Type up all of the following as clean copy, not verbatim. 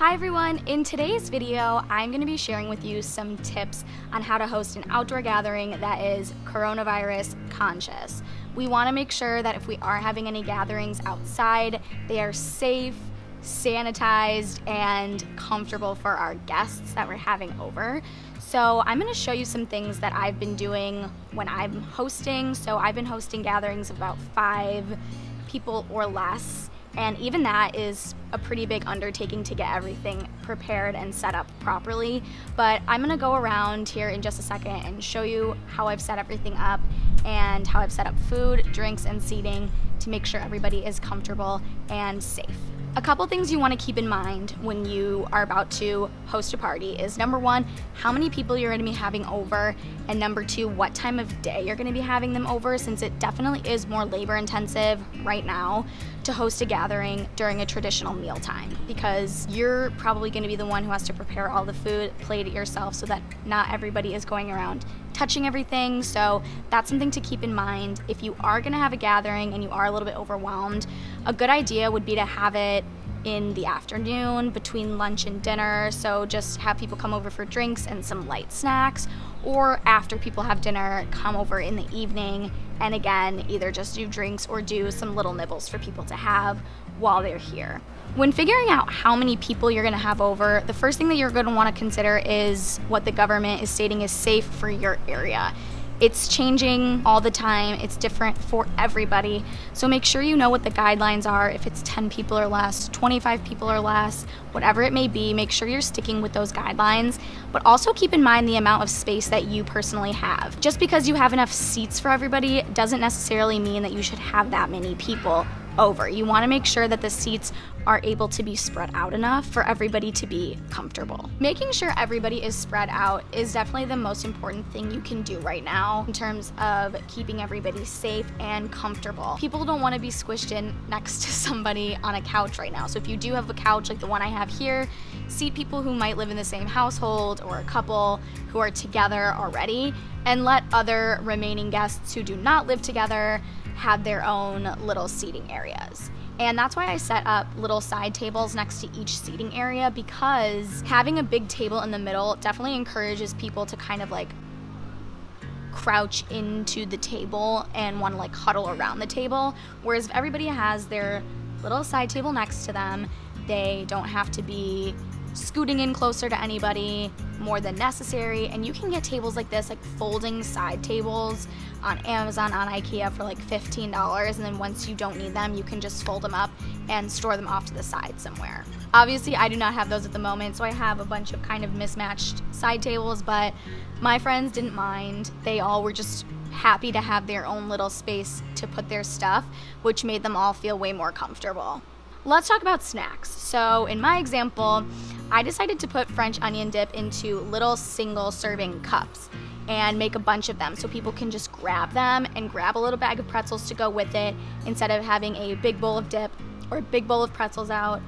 Hi everyone, in today's video, I'm going to be sharing with you some tips on how to host an outdoor gathering that is coronavirus conscious. We want to make sure that if we are having any gatherings outside, they are safe, sanitized, and comfortable for our guests that we're having over. So I'm going to show you some things that I've been doing when I'm hosting. So I've been hosting gatherings of about 5 people or less. And even that is a pretty big undertaking to get everything prepared and set up properly. But I'm gonna go around here in just a second and show you how I've set everything up and how I've set up food, drinks, and seating to make sure everybody is comfortable and safe. A couple things you want to keep in mind when you are about to host a party is number 1, how many people you're going to be having over, and number 2, what time of day you're going to be having them over, since it definitely is more labor intensive right now to host a gathering during a traditional mealtime, because you're probably going to be the one who has to prepare all the food, plate it yourself, so that not everybody is going around touching everything. So that's something to keep in mind. If you are going to have a gathering and you are a little bit overwhelmed, a good idea would be to have it in the afternoon between lunch and dinner. So just have people come over for drinks and some light snacks, or after people have dinner, come over in the evening and again, either just do drinks or do some little nibbles for people to have while they're here. When figuring out how many people you're going to have over, the first thing that you're going to want to consider is what the government is stating is safe for your area. It's changing all the time. It's different for everybody. So make sure you know what the guidelines are. If it's 10 people or less, 25 people or less, whatever it may be, make sure you're sticking with those guidelines. But also keep in mind the amount of space that you personally have. Just because you have enough seats for everybody doesn't necessarily mean that you should have that many people over. You want to make sure that the seats are able to be spread out enough for everybody to be comfortable. Making sure everybody is spread out is definitely the most important thing you can do right now in terms of keeping everybody safe and comfortable. People don't want to be squished in next to somebody on a couch right now. So if you do have a couch like the one I have here, seat people who might live in the same household or a couple who are together already, and let other remaining guests who do not live together have their own little seating areas. And that's why I set up little side tables next to each seating area, because having a big table in the middle definitely encourages people to kind of like crouch into the table and want to like huddle around the table. Whereas if everybody has their little side table next to them, they don't have to be scooting in closer to anybody more than necessary. And you can get tables like this, like folding side tables on Amazon, on IKEA for like $15. And then once you don't need them, you can just fold them up and store them off to the side somewhere. Obviously, I do not have those at the moment, so I have a bunch of kind of mismatched side tables, but my friends didn't mind. They all were just happy to have their own little space to put their stuff, which made them all feel way more comfortable. Let's talk about snacks. So in my example, I decided to put French onion dip into little single serving cups and make a bunch of them so people can just grab them and grab a little bag of pretzels to go with it instead of having a big bowl of dip or a big bowl of pretzels out.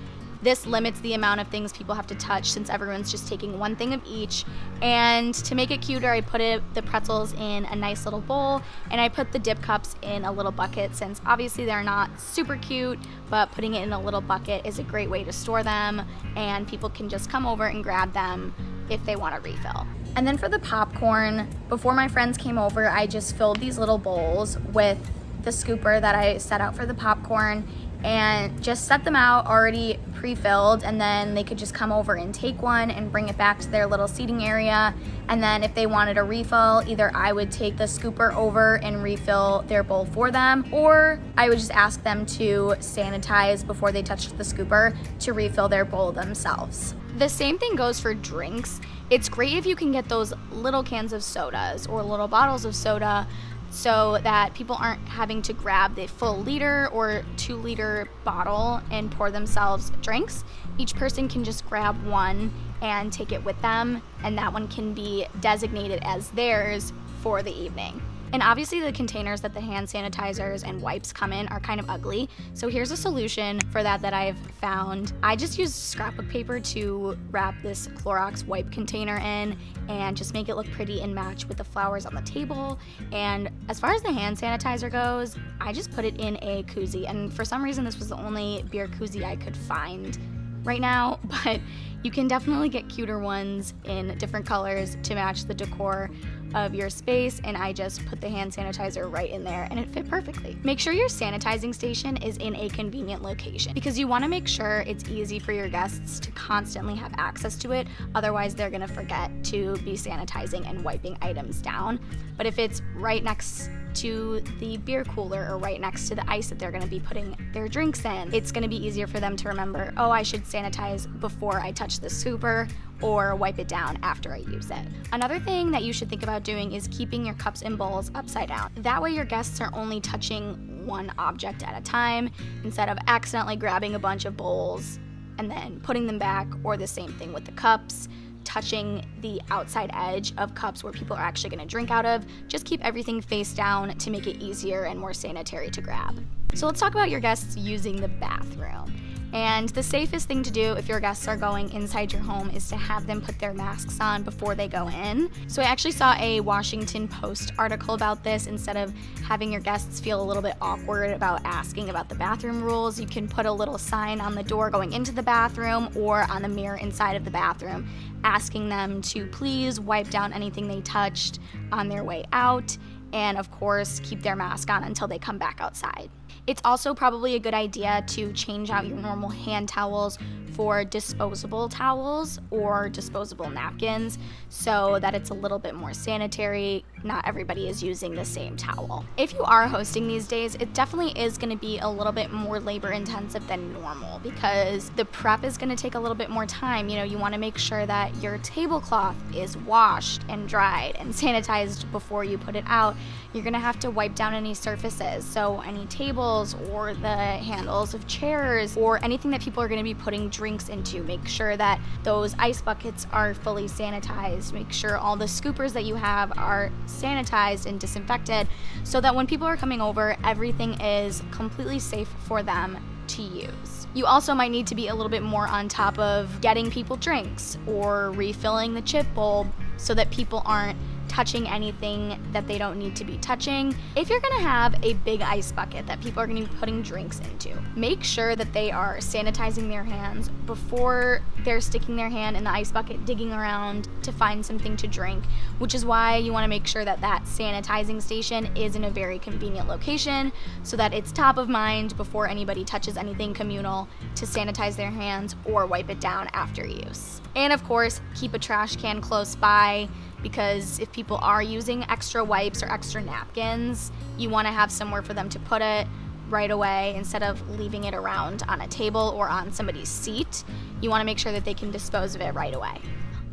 This limits the amount of things people have to touch since everyone's just taking one thing of each. And to make it cuter, I put the pretzels in a nice little bowl, and I put the dip cups in a little bucket, since obviously they're not super cute, but putting it in a little bucket is a great way to store them, and people can just come over and grab them if they want a refill. And then for the popcorn, before my friends came over, I just filled these little bowls with the scooper that I set out for the popcorn and just set them out already pre-filled, and then they could just come over and take one and bring it back to their little seating area. And then if they wanted a refill, either I would take the scooper over and refill their bowl for them, or I would just ask them to sanitize before they touched the scooper to refill their bowl themselves. The same thing goes for drinks. It's great if you can get those little cans of sodas or little bottles of soda, so that people aren't having to grab the full liter or 2-liter bottle and pour themselves drinks. Each person can just grab one and take it with them, and that one can be designated as theirs for the evening. And obviously the containers that the hand sanitizers and wipes come in are kind of ugly. So here's a solution for that I've found. I just used scrapbook paper to wrap this Clorox wipe container in and just make it look pretty and match with the flowers on the table. And as far as the hand sanitizer goes, I just put it in a koozie. And for some reason, this was the only beer koozie I could find right now, but you can definitely get cuter ones in different colors to match the decor of your space, and I just put the hand sanitizer right in there and it fit perfectly. Make sure your sanitizing station is in a convenient location because you want to make sure it's easy for your guests to constantly have access to it, otherwise they're going to forget to be sanitizing and wiping items down. But if it's right next to the beer cooler or right next to the ice that they're going to be putting their drinks in, it's going to be easier for them to remember, oh, I should sanitize before I touch the scooper or wipe it down after I use it. Another thing that you should think about doing is keeping your cups and bowls upside down. That way your guests are only touching one object at a time instead of accidentally grabbing a bunch of bowls and then putting them back, or the same thing with the cups, touching the outside edge of cups where people are actually going to drink out of. Just keep everything face down to make it easier and more sanitary to grab. So let's talk about your guests using the bathroom. And the safest thing to do if your guests are going inside your home is to have them put their masks on before they go in. So I actually saw a Washington Post article about this. Instead of having your guests feel a little bit awkward about asking about the bathroom rules, you can put a little sign on the door going into the bathroom or on the mirror inside of the bathroom asking them to please wipe down anything they touched on their way out, and of course keep their mask on until they come back outside. It's also probably a good idea to change out your normal hand towels for disposable towels or disposable napkins so that it's a little bit more sanitary. Not everybody is using the same towel. If you are hosting these days, it definitely is going to be a little bit more labor intensive than normal because the prep is going to take a little bit more time. You want to make sure that your tablecloth is washed and dried and sanitized before you put it out. You're going to have to wipe down any surfaces, so any tables or the handles of chairs or anything that people are going to be putting drinks into. Make sure that those ice buckets are fully sanitized. Make sure all the scoopers that you have are sanitized and disinfected so that when people are coming over, everything is completely safe for them to use. You also might need to be a little bit more on top of getting people drinks or refilling the chip bowl so that people aren't touching anything that they don't need to be touching. If you're gonna have a big ice bucket that people are gonna be putting drinks into, make sure that they are sanitizing their hands before they're sticking their hand in the ice bucket, digging around to find something to drink, which is why you wanna make sure that that sanitizing station is in a very convenient location so that it's top of mind before anybody touches anything communal to sanitize their hands or wipe it down after use. And of course, keep a trash can close by, because if people are using extra wipes or extra napkins, you want to have somewhere for them to put it right away instead of leaving it around on a table or on somebody's seat. You want to make sure that they can dispose of it right away.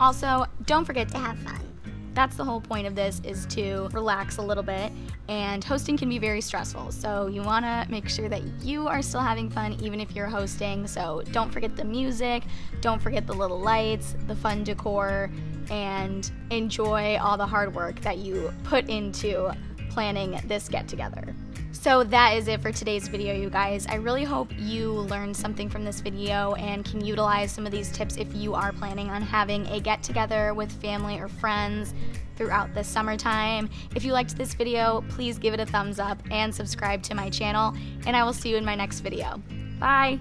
Also, don't forget to have fun. That's the whole point of this, is to relax a little bit, and hosting can be very stressful, so you want to make sure that you are still having fun even if you're hosting. So don't forget the music, don't forget the little lights, the fun decor, and enjoy all the hard work that you put into planning this get-together. So that is it for today's video, you guys. I really hope you learned something from this video and can utilize some of these tips if you are planning on having a get-together with family or friends throughout the summertime. If you liked this video, please give it a thumbs up and subscribe to my channel, and I will see you in my next video. Bye!